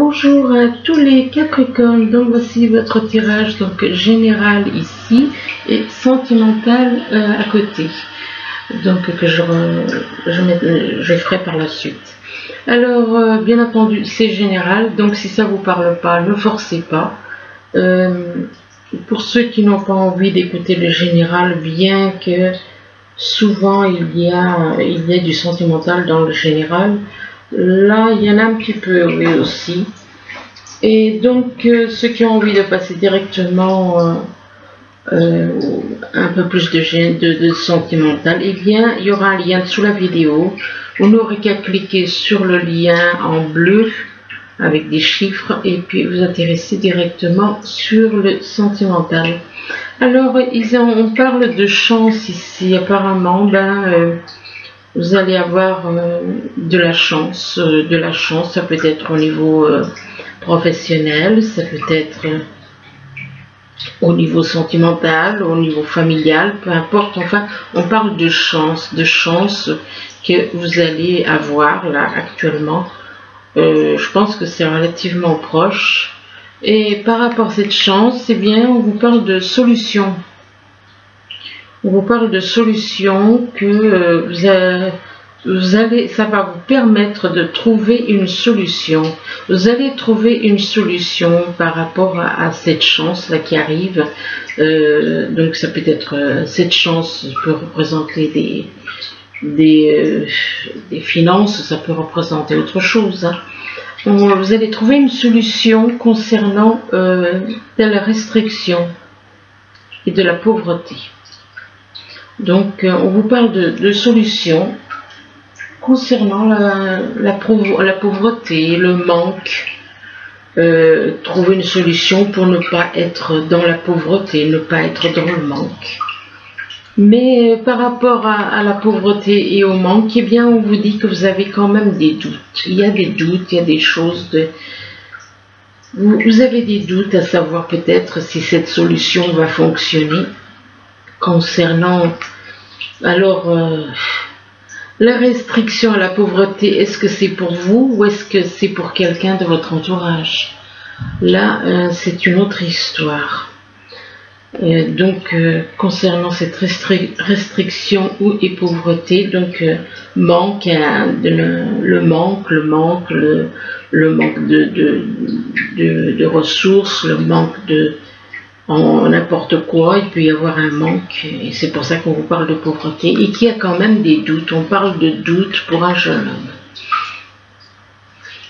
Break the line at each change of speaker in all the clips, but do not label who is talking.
Bonjour à tous les Capricornes, donc voici votre tirage donc général ici et sentimental à côté, donc que je ferai par la suite. Alors bien entendu c'est général, donc si ça vous parle pas, ne forcez pas. Pour ceux qui n'ont pas envie d'écouter le général, bien que souvent il y a du sentimental dans le général, là il y en a un petit peu, oui aussi. Et donc ceux qui ont envie de passer directement un peu plus de sentimental, eh bien il y aura un lien sous la vidéo. Vous n'aurez qu'à cliquer sur le lien en bleu avec des chiffres et puis vous atterrissez directement sur le sentimental. Alors on parle de chance ici, apparemment vous allez avoir de la chance, ça peut être au niveau professionnel, ça peut être au niveau sentimental, au niveau familial, peu importe, enfin on parle de chance que vous allez avoir là actuellement. Je pense que c'est relativement proche. Et par rapport à cette chance, eh bien, on vous parle de solution. On vous parle de solution que ça va vous permettre de trouver une solution. Vous allez trouver une solution par rapport à cette chance là qui arrive. Donc ça peut être cette chance peut représenter des finances, ça peut représenter autre chose. Hein. Vous allez trouver une solution concernant de la restriction et de la pauvreté. Donc on vous parle de solutions concernant la pauvreté, le manque. Trouver une solution pour ne pas être dans la pauvreté, ne pas être dans le manque. Mais par rapport à la pauvreté et au manque, eh bien, on vous dit que vous avez quand même des doutes. Il y a des doutes, il y a des choses vous avez des doutes à savoir peut-être si cette solution va fonctionner concernant... Alors, la restriction à la pauvreté, est-ce que c'est pour vous ou est-ce que c'est pour quelqu'un de votre entourage? Là, c'est une autre histoire. Donc concernant cette restriction et pauvreté, donc manque, le manque de ressources, le manque en n'importe quoi, il peut y avoir un manque et c'est pour ça qu'on vous parle de pauvreté et qu'il y a quand même des doutes. On parle de doutes pour un jeune homme.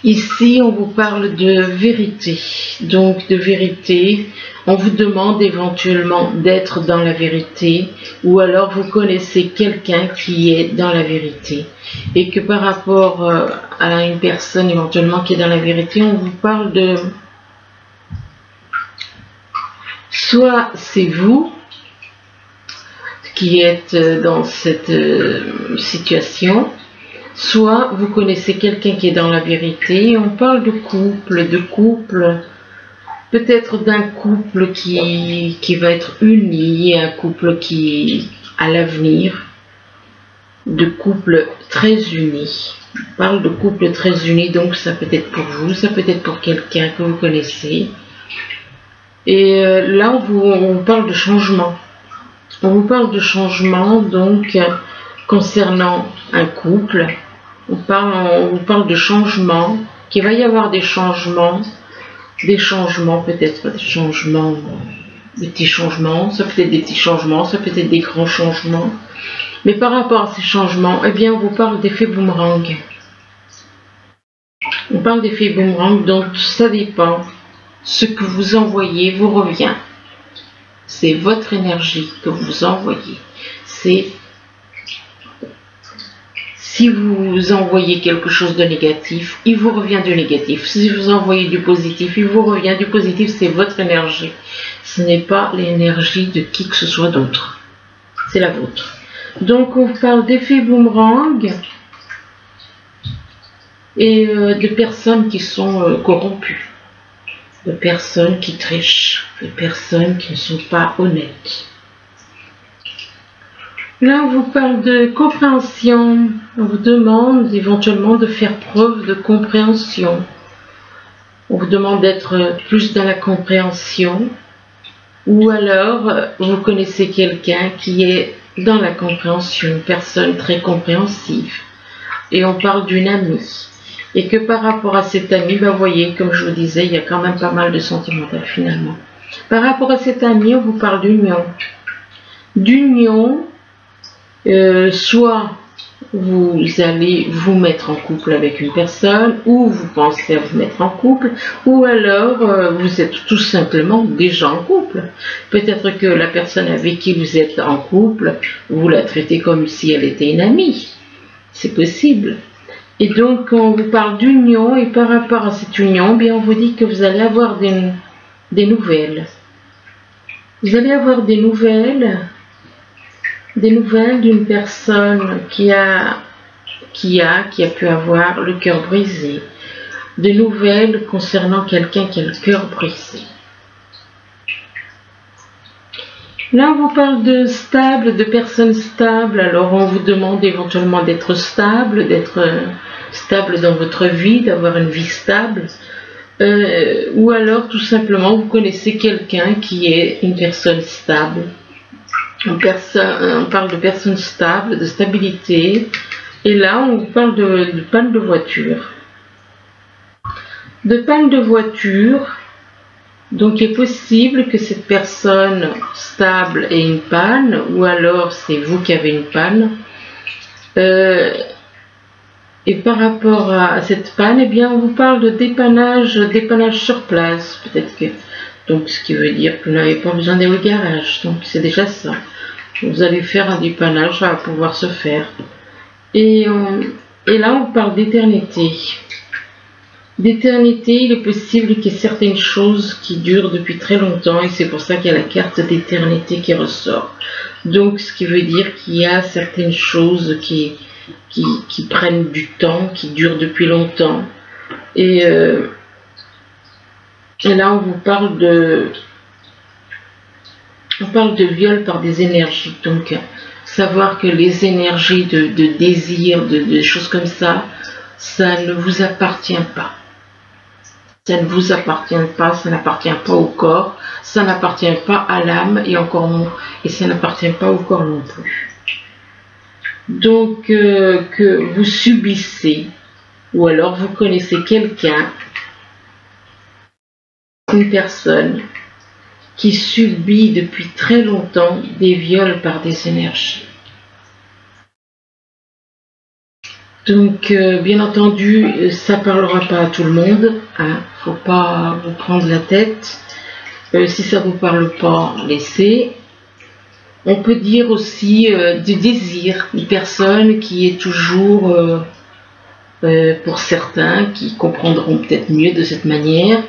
Ici, on vous parle de vérité. Donc, de vérité, on vous demande éventuellement d'être dans la vérité ou alors vous connaissez quelqu'un qui est dans la vérité. Et que par rapport à une personne éventuellement qui est dans la vérité, on vous parle de... Soit c'est vous qui êtes dans cette situation, soit vous connaissez quelqu'un qui est dans la vérité. On parle de couple, peut-être d'un couple qui va être uni, un couple qui à l'avenir, de couple très unis. On parle de couple très unis, donc ça peut être pour vous, ça peut être pour quelqu'un que vous connaissez. Et là on parle de changement. On vous parle de changement, donc concernant un couple, on vous parle de changement, qu'il va y avoir des changements peut-être des changements, des petits changements, ça peut être des petits changements, ça peut être des grands changements. Mais par rapport à ces changements, eh bien on vous parle d'effet boomerang. On parle d'effet boomerang, donc ça dépend. Ce que vous envoyez vous revient. C'est votre énergie que vous envoyez. C'est si vous envoyez quelque chose de négatif, il vous revient du négatif. Si vous envoyez du positif, il vous revient du positif. C'est votre énergie. Ce n'est pas l'énergie de qui que ce soit d'autre. C'est la vôtre. Donc on parle d'effet boomerang et de personnes qui sont corrompues. De personnes qui trichent, de personnes qui ne sont pas honnêtes. Là, on vous parle de compréhension. On vous demande éventuellement de faire preuve de compréhension. On vous demande d'être plus dans la compréhension. Ou alors, vous connaissez quelqu'un qui est dans la compréhension, une personne très compréhensive. Et on parle d'une amie. Et que par rapport à cette amie, vous voyez, comme je vous disais, il y a quand même pas mal de sentimental finalement. Par rapport à cette amie, on vous parle d'union. D'union, soit vous allez vous mettre en couple avec une personne, ou vous pensez à vous mettre en couple, ou alors vous êtes tout simplement déjà en couple. Peut-être que la personne avec qui vous êtes en couple, vous la traitez comme si elle était une amie. C'est possible. Et donc on vous parle d'union, et par rapport à cette union, bien on vous dit que vous allez avoir des nouvelles. Vous allez avoir des nouvelles d'une personne qui a pu avoir le cœur brisé, des nouvelles concernant quelqu'un qui a le cœur brisé. Là, on vous parle de stable, de personnes stables. Alors, on vous demande éventuellement d'être stable dans votre vie, d'avoir une vie stable. Ou alors, tout simplement, vous connaissez quelqu'un qui est une personne stable. On parle de personnes stables, de stabilité. Et là, on vous parle de panne de voiture. De panne de voiture. Donc, il est possible que cette personne stable ait une panne, ou alors c'est vous qui avez une panne. Et par rapport à cette panne, eh bien, on vous parle de dépannage sur place. Peut-être que, donc, ce qui veut dire que vous n'avez pas besoin d'aller au garage. Donc, c'est déjà ça. Vous allez faire un dépannage, ça va pouvoir se faire. Et là, on parle d'éternité. D'éternité, il est possible qu'il y ait certaines choses qui durent depuis très longtemps, et c'est pour ça qu'il y a la carte d'éternité qui ressort. Donc, ce qui veut dire qu'il y a certaines choses qui prennent du temps, qui durent depuis longtemps. Et là, on vous parle de viol par des énergies. Donc, savoir que les énergies de désir, de choses comme ça, ça ne vous appartient pas. Ça ne vous appartient pas, ça n'appartient pas au corps, ça n'appartient pas à l'âme, et ça n'appartient pas au corps non plus. Donc, que vous subissez, ou alors vous connaissez quelqu'un, une personne, qui subit depuis très longtemps des viols par des énergies. Donc, bien entendu, ça ne parlera pas à tout le monde, hein. Faut pas vous prendre la tête. Si ça ne vous parle pas, laissez. On peut dire aussi du désir, une personne qui est toujours, pour certains, qui comprendront peut-être mieux de cette manière,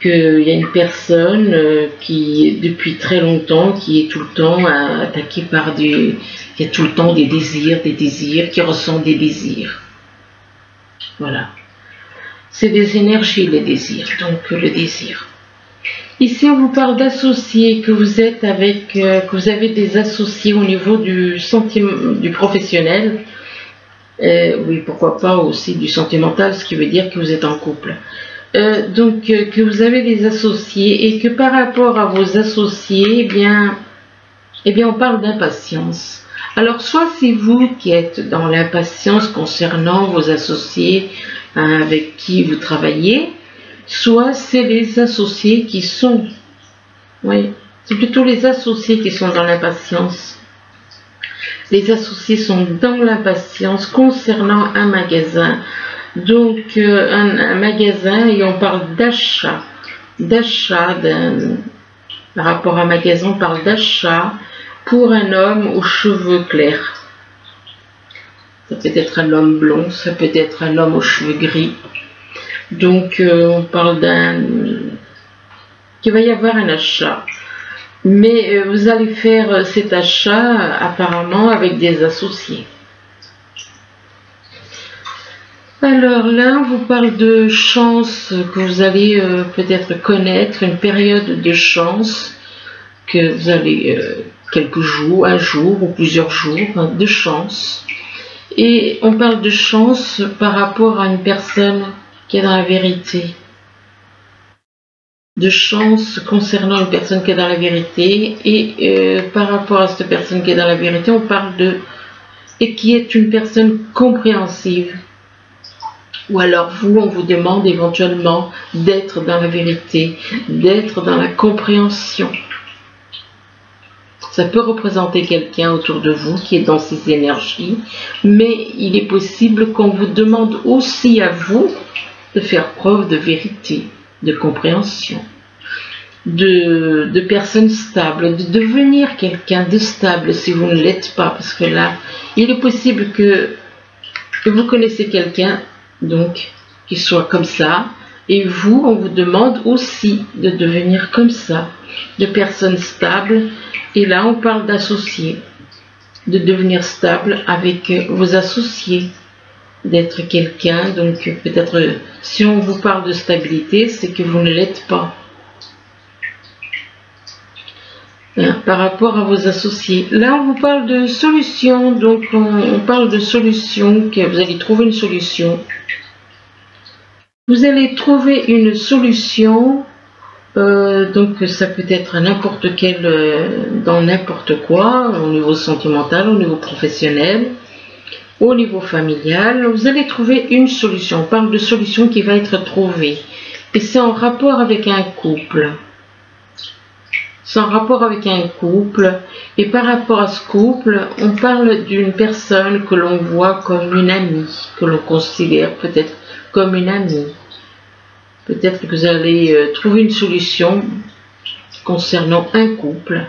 qu'il y a une personne qui, depuis très longtemps, qui est tout le temps attaquée par qui a tout le temps des désirs, qui ressent des désirs. Voilà. C'est des énergies, les désirs, donc le désir. Ici, on vous parle d'associés, que vous êtes que vous avez des associés au niveau du professionnel. Oui, pourquoi pas aussi du sentimental, ce qui veut dire que vous êtes en couple. Donc, que vous avez des associés, et que par rapport à vos associés, eh bien on parle d'impatience. Alors, soit c'est vous qui êtes dans l'impatience concernant vos associés avec qui vous travaillez, soit c'est les associés qui sont, oui, c'est plutôt les associés qui sont dans l'impatience. Les associés sont dans l'impatience concernant un magasin. Donc, un magasin, et on parle d'achat. Par rapport à un magasin, on parle d'achat pour un homme aux cheveux clairs. Ça peut être un homme blond, ça peut être un homme aux cheveux gris. Donc, on parle qu'il va y avoir un achat. Mais vous allez faire cet achat apparemment avec des associés. Alors là, on vous parle de chance que vous allez peut-être connaître, une période de chance que vous allez, quelques jours, un jour ou plusieurs jours, de chance. Et on parle de chance par rapport à une personne qui est dans la vérité. de chance concernant une personne qui est dans la vérité. Et par rapport à cette personne qui est dans la vérité, on parle de et qui est une personne compréhensive. Ou alors vous, on vous demande éventuellement d'être dans la vérité, d'être dans la compréhension. Ça peut représenter quelqu'un autour de vous qui est dans ces énergies, mais il est possible qu'on vous demande aussi à vous de faire preuve de vérité, de compréhension, de personnes stables, de devenir quelqu'un de stable si vous ne l'êtes pas, parce que là, il est possible que vous connaissez quelqu'un donc qui soit comme ça, et vous, on vous demande aussi de devenir comme ça, de personnes stables. Et là, on parle d'associés, de devenir stable avec vos associés, d'être quelqu'un. Donc peut-être, si on vous parle de stabilité, c'est que vous ne l'êtes pas. Par rapport à vos associés. Là, on vous parle de solutions. Donc on parle de solutions, que vous allez trouver une solution. Vous allez trouver une solution. Donc ça peut être à n'importe quel, dans n'importe quoi, au niveau sentimental, au niveau professionnel, au niveau familial. Vous allez trouver une solution. On parle de solution qui va être trouvée. Et c'est en rapport avec un couple. C'est en rapport avec un couple. Et par rapport à ce couple, on parle d'une personne que l'on voit comme une amie, que l'on considère peut-être comme une amie. Peut-être que vous allez trouver une solution concernant un couple.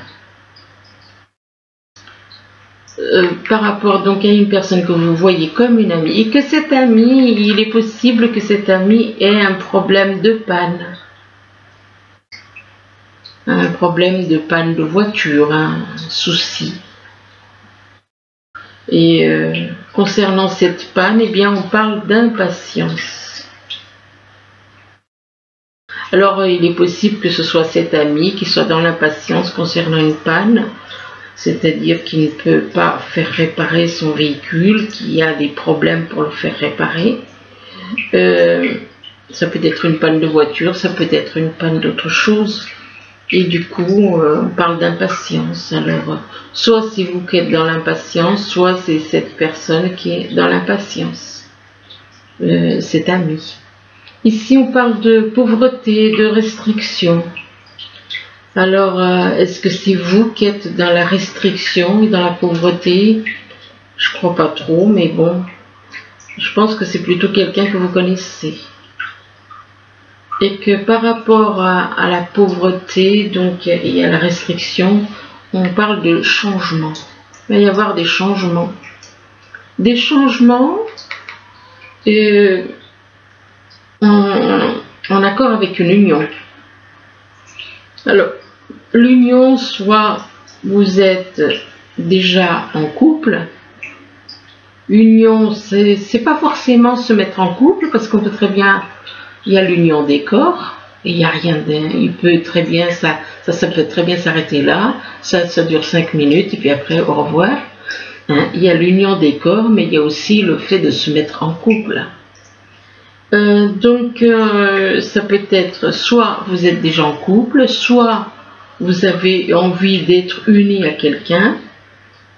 Par rapport donc à une personne que vous voyez comme une amie. Et que cette amie, il est possible que cette amie ait un problème de panne. Un problème de panne de voiture, un souci. Et concernant cette panne, eh bien on parle d'impatience. Alors, il est possible que ce soit cet ami qui soit dans l'impatience concernant une panne, c'est-à-dire qu'il ne peut pas faire réparer son véhicule, qui a des problèmes pour le faire réparer. Ça peut être une panne de voiture, ça peut être une panne d'autre chose. Et du coup, on parle d'impatience. Alors, soit c'est vous qui êtes dans l'impatience, soit c'est cette personne qui est dans l'impatience, cet ami. Ici, on parle de pauvreté, de restriction. Alors, est-ce que c'est vous qui êtes dans la restriction et dans la pauvreté? Je crois pas trop, mais bon, je pense que c'est plutôt quelqu'un que vous connaissez. Et que par rapport à la pauvreté, donc, et à la restriction, on parle de changement. Il va y avoir des changements. Des changements en accord avec une union. Alors, l'union, soit vous êtes déjà en couple. Union, c'est pas forcément se mettre en couple, parce qu'on peut très bien, il y a l'union des corps, et il n'y a rien il peut très bien, ça peut très bien s'arrêter là, ça dure 5 minutes, et puis après, au revoir. Hein, il y a l'union des corps, mais il y a aussi le fait de se mettre en couple. Donc ça peut être soit vous êtes déjà en couple, soit vous avez envie d'être uni à quelqu'un,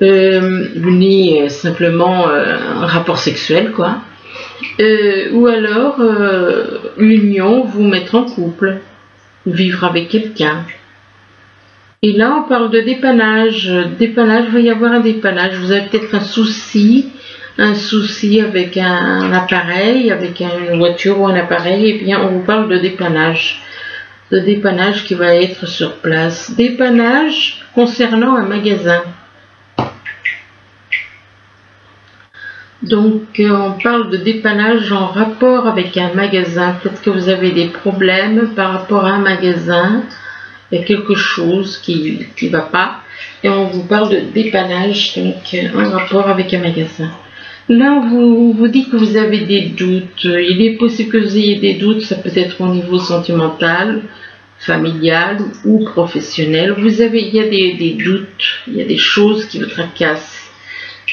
uni simplement un rapport sexuel quoi, ou alors union, vous mettre en couple, vivre avec quelqu'un. Et là on parle de dépannage. Dépannage, il va y avoir un dépannage. Vous avez peut-être un souci avec un appareil, avec une voiture ou un appareil, et bien on vous parle de dépannage qui va être sur place. Dépannage concernant un magasin. Donc on parle de dépannage en rapport avec un magasin. Peut-être que vous avez des problèmes par rapport à un magasin, il y a quelque chose qui va pas, et on vous parle de dépannage donc en rapport avec un magasin. Là, on vous dit que vous avez des doutes. Il est possible que vous ayez des doutes, ça peut être au niveau sentimental, familial ou professionnel. Il y a des doutes, il y a des choses qui vous tracassent,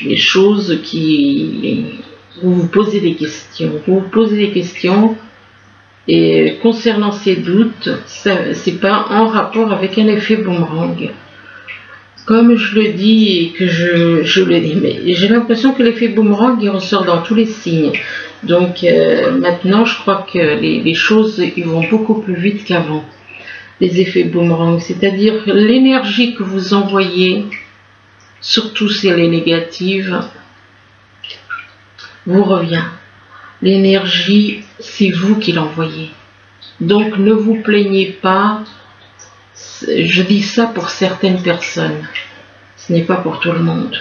des choses qui... Vous vous posez des questions. Vous vous posez des questions Et concernant ces doutes, c'est pas en rapport avec un effet boomerang. Comme je le dis et que je le dis, mais j'ai l'impression que l'effet boomerang il ressort dans tous les signes. Donc maintenant, je crois que les choses ils vont beaucoup plus vite qu'avant. Les effets boomerang, c'est-à-dire l'énergie que vous envoyez, surtout si elle est négative, vous revient. L'énergie, c'est vous qui l'envoyez. Donc ne vous plaignez pas. Je dis ça pour certaines personnes. Ce n'est pas pour tout le monde.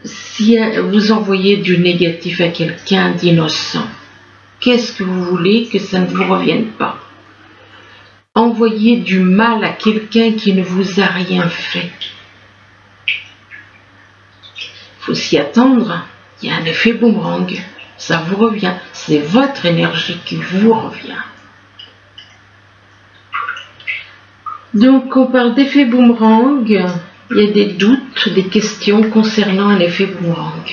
Si vous envoyez du négatif à quelqu'un d'innocent, qu'est-ce que vous voulez que ça ne vous revienne pas? Envoyez du mal à quelqu'un qui ne vous a rien fait. Il faut s'y attendre. Il y a un effet boomerang. Ça vous revient. C'est votre énergie qui vous revient. Donc, on parle d'effet boomerang. Il y a des doutes, des questions concernant un effet boomerang.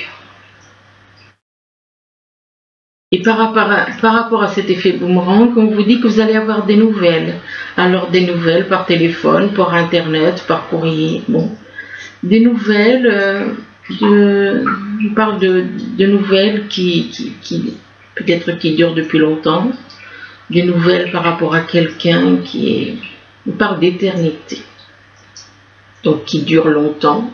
Et par rapport à cet effet boomerang, on vous dit que vous allez avoir des nouvelles. Alors, des nouvelles par téléphone, par internet, par courrier. Bon, des nouvelles, on parle de nouvelles qui peut-être qui durent depuis longtemps. Des nouvelles par rapport à quelqu'un qui est... On parle d'éternité. Donc, qui dure longtemps.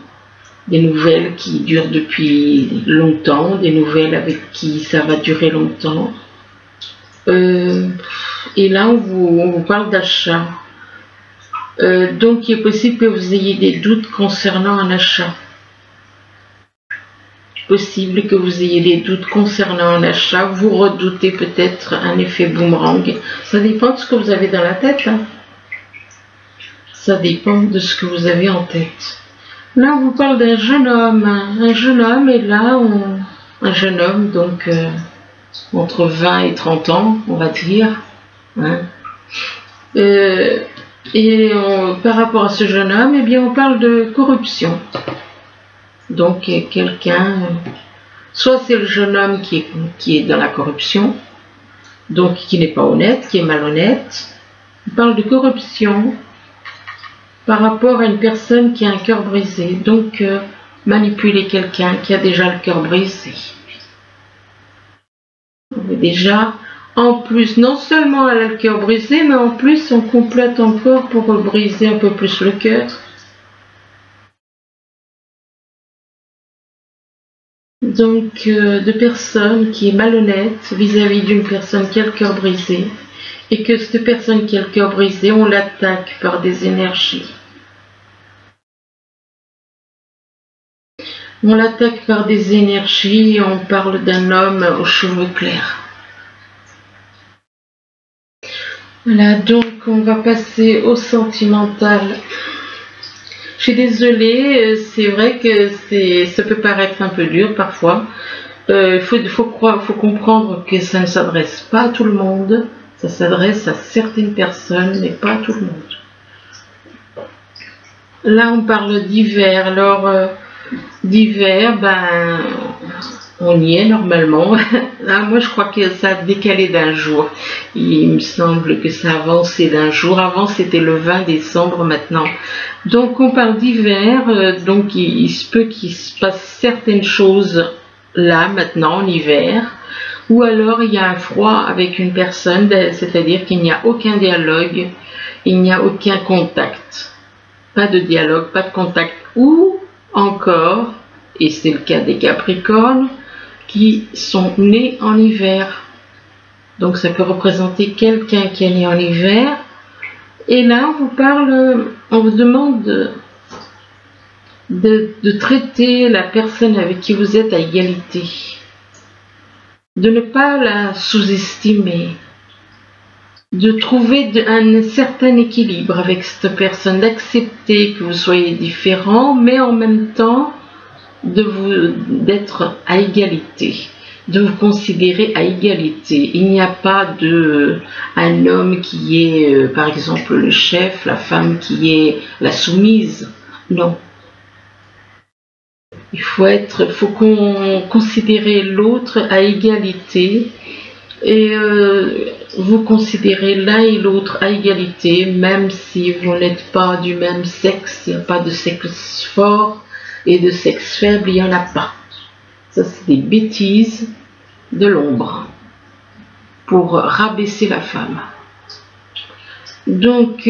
Des nouvelles qui durent depuis longtemps, des nouvelles avec qui ça va durer longtemps. Et là, on vous parle d'achat. Donc, il est possible que vous ayez des doutes concernant un achat. Possible que vous ayez des doutes concernant un achat. Vous redoutez peut-être un effet boomerang. Ça dépend de ce que vous avez dans la tête. Hein. Ça dépend de ce que vous avez en tête. Là, on vous parle d'un jeune homme. Un jeune homme, et là, un jeune homme, donc entre 20 et 30 ans, on va dire. Hein. Par rapport à ce jeune homme, eh bien, on parle de corruption. Donc, quelqu'un, soit c'est le jeune homme qui est dans la corruption, donc qui n'est pas honnête, qui est malhonnête. On parle de corruption par rapport à une personne qui a un cœur brisé. Donc, manipuler quelqu'un qui a déjà le cœur brisé. Déjà, en plus, non seulement elle a le cœur brisé, mais en plus, on complète encore pour briser un peu plus le cœur. Donc, de personnes qui est malhonnête vis-à-vis d'une personne qui a le cœur brisé. Et que cette personne qui a le cœur brisé, on l'attaque par des énergies. On l'attaque par des énergies, on parle d'un homme aux cheveux clairs. Voilà, donc on va passer au sentimental. Je suis désolée, c'est vrai que ça peut paraître un peu dur parfois. Faut comprendre que ça ne s'adresse pas à tout le monde. Ça s'adresse à certaines personnes, mais pas à tout le monde. Là, on parle d'hiver. Alors, d'hiver, ben, on y est normalement. Là, moi, je crois que ça a décalé d'un jour. Il me semble que ça a avancé d'un jour. Avant, c'était le 20 décembre maintenant. Donc, on parle d'hiver. Donc, il se peut qu'il se passe certaines choses là, maintenant, en hiver. Ou alors il y a un froid avec une personne, c'est-à-dire qu'il n'y a aucun dialogue, il n'y a aucun contact. Pas de dialogue, pas de contact. Ou encore, et c'est le cas des Capricornes, qui sont nés en hiver. Donc ça peut représenter quelqu'un qui est né en hiver. Et là, on vous parle, on vous demande de traiter la personne avec qui vous êtes à égalité. De ne pas la sous-estimer, de trouver un certain équilibre avec cette personne, d'accepter que vous soyez différents, mais en même temps d'être à égalité, de vous considérer à égalité. Il n'y a pas un homme qui est par exemple le chef, la femme qui est la soumise, non. Il faut considérer l'autre à égalité. Et vous considérez l'un et l'autre à égalité, même si vous n'êtes pas du même sexe. Il n'y a pas de sexe fort et de sexe faible, il n'y en a pas. Ça, c'est des bêtises de l'ombre pour rabaisser la femme. Donc,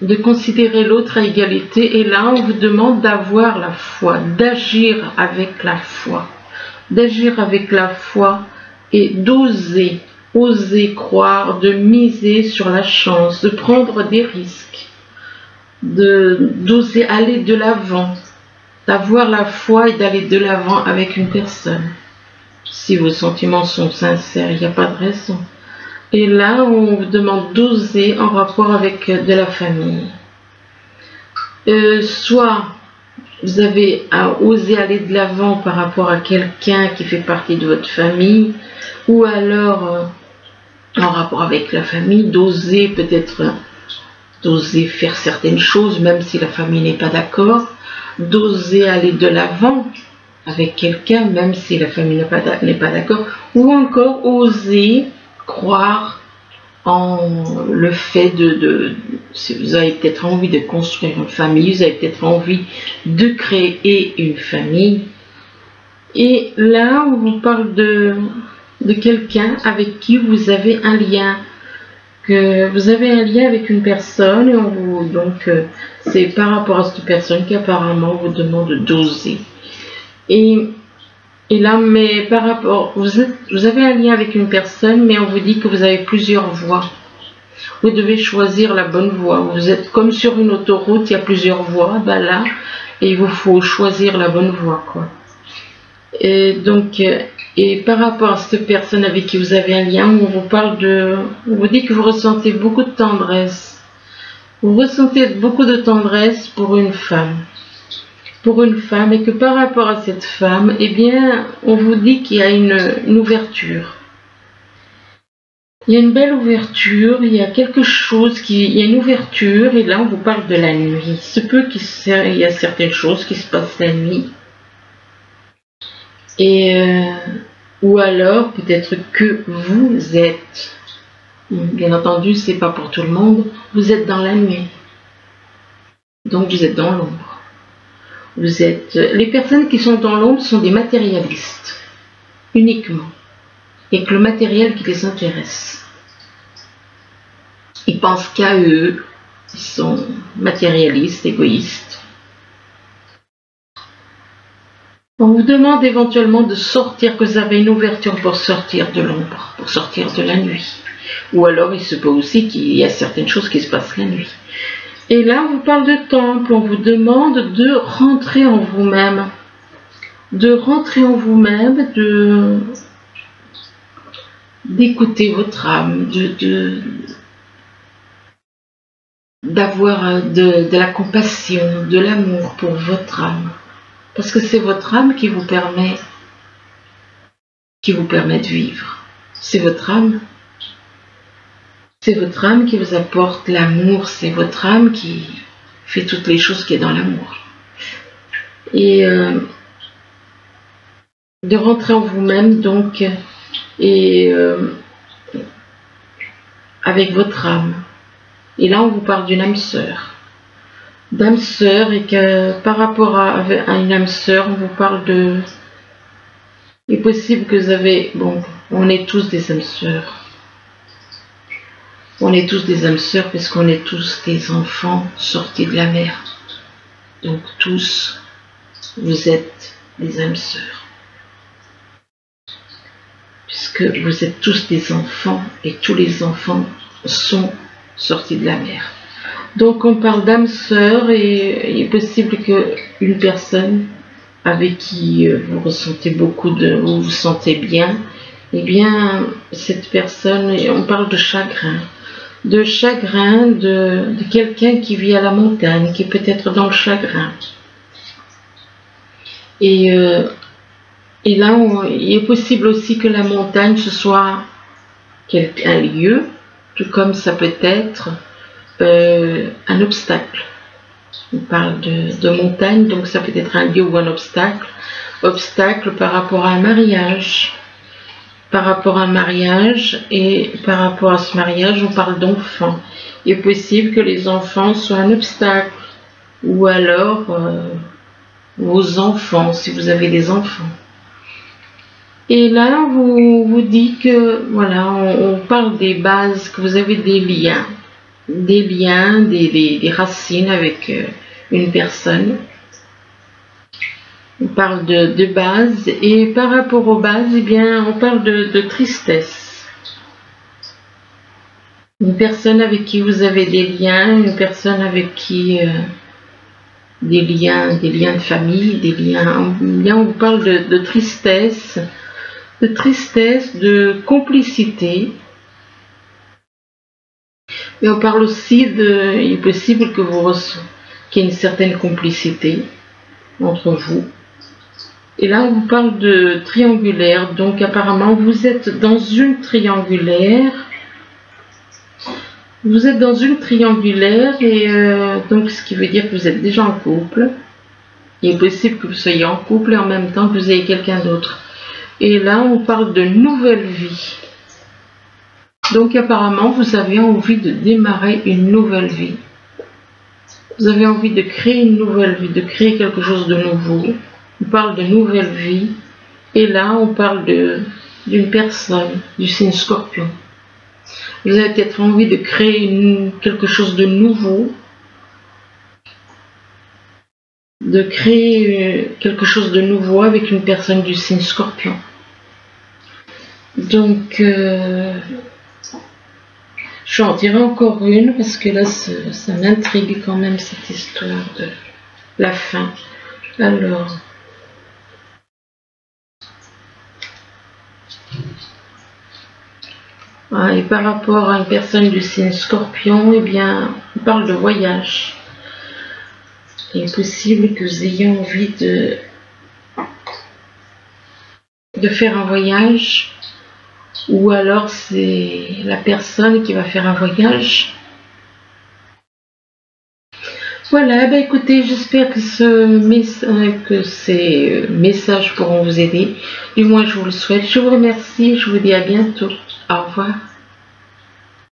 de considérer l'autre à égalité, et là, on vous demande d'avoir la foi, d'agir avec la foi. D'agir avec la foi et d'oser, oser croire, de miser sur la chance, de prendre des risques, d'oser aller de l'avant, d'avoir la foi et d'aller de l'avant avec une personne. Si vos sentiments sont sincères, il n'y a pas de raison. Et là, on vous demande d'oser en rapport avec de la famille. Soit vous avez à oser aller de l'avant par rapport à quelqu'un qui fait partie de votre famille, ou alors en rapport avec la famille, d'oser peut-être d'oser faire certaines choses, même si la famille n'est pas d'accord, d'oser aller de l'avant avec quelqu'un, même si la famille n'est pas d'accord, ou encore oser croire en le fait si vous avez peut-être envie de construire une famille, vous avez peut-être envie de créer une famille. Et là, on vous parle de quelqu'un avec qui vous avez un lien, que vous avez un lien avec une personne, et donc c'est par rapport à cette personne qu'apparemment vous demande d'oser. Et là, mais par rapport, vous avez un lien avec une personne, mais on vous dit que vous avez plusieurs voies. Vous devez choisir la bonne voie. Vous êtes comme sur une autoroute, il y a plusieurs voies, ben là, et il vous faut choisir la bonne voie, quoi. Et donc, et par rapport à cette personne avec qui vous avez un lien, on vous parle on vous dit que vous ressentez beaucoup de tendresse. Vous ressentez beaucoup de tendresse pour une femme. Et que par rapport à cette femme, eh bien, on vous dit qu'il y a une ouverture. Il y a une belle ouverture, il y a quelque chose il y a une ouverture, et là on vous parle de la nuit. Il se peut qu'il y a certaines choses qui se passent la nuit. Ou alors, peut-être que vous êtes, bien entendu, c'est pas pour tout le monde, vous êtes dans la nuit. Donc vous êtes dans l'ombre. Les personnes qui sont dans l'ombre sont des matérialistes, uniquement, et que le matériel qui les intéresse. Ils pensent qu'à eux, ils sont matérialistes, égoïstes. On vous demande éventuellement de sortir, que vous avez une ouverture pour sortir de l'ombre, pour sortir de la nuit. Ou alors il se peut aussi qu'il y a certaines choses qui se passent la nuit. Et là, on vous parle de temple, on vous demande de rentrer en vous-même. D'écouter votre âme, d'avoir de la compassion, de l'amour pour votre âme. Parce que c'est votre âme qui vous permet de vivre. C'est votre âme. C'est votre âme qui vous apporte l'amour, c'est votre âme qui fait toutes les choses qui est dans l'amour. Et de rentrer en vous-même, donc, et avec votre âme. Et là, on vous parle d'une âme sœur. D'âme sœur, et que par rapport à une âme sœur, on vous parle de... Il est possible que vous avez... Bon, on est tous des âmes sœurs. On est tous des âmes sœurs parce qu'on est tous des enfants sortis de la mer. Donc tous, vous êtes des âmes sœurs. Puisque vous êtes tous des enfants et tous les enfants sont sortis de la mer. Donc on parle d'âme sœur, et il est possible qu'une personne avec qui vous ressentez vous vous sentez bien, eh bien cette personne, on parle de chagrin. De quelqu'un qui vit à la montagne, qui est peut-être dans le chagrin. Et là, il est possible aussi que la montagne, ce soit un lieu, tout comme ça peut être un obstacle. On parle de montagne, donc ça peut être un lieu ou un obstacle. Obstacle par rapport à un mariage, par rapport à un mariage, et par rapport à ce mariage, on parle d'enfants. Il est possible que les enfants soient un obstacle, ou alors vos enfants, si vous avez des enfants. Et là, vous dit que, voilà, on parle des bases, que vous avez des liens, des racines avec une personne. On parle de bases, et par rapport aux bases, eh bien, on parle de tristesse. Une personne avec qui vous avez des liens, une personne avec qui des liens de famille, des liens. Là, on parle de tristesse, de complicité. Et on parle aussi il est possible que qu'il y ait une certaine complicité entre vous. Et là, on vous parle de triangulaire. Donc, apparemment, vous êtes dans une triangulaire. Vous êtes dans une triangulaire, et donc, ce qui veut dire que vous êtes déjà en couple. Il est possible que vous soyez en couple et en même temps que vous ayez quelqu'un d'autre. Et là, on parle de nouvelle vie. Donc, apparemment, vous avez envie de démarrer une nouvelle vie. Vous avez envie de créer une nouvelle vie, de créer quelque chose de nouveau. On parle de nouvelle vie. Et là, on parle d'une personne, du signe Scorpion. Vous avez peut-être envie de créer quelque chose de nouveau. De créer quelque chose de nouveau avec une personne du signe Scorpion. Donc, je vais en tirer encore une, parce que là, ça m'intrigue quand même, cette histoire de la fin. Alors, et par rapport à une personne du signe Scorpion, eh bien, on parle de voyage. Il est possible que vous ayez envie de faire un voyage, ou alors c'est la personne qui va faire un voyage. Voilà, ben écoutez, j'espère que ces messages pourront vous aider. Du moins, je vous le souhaite. Je vous remercie, je vous dis à bientôt. Au revoir.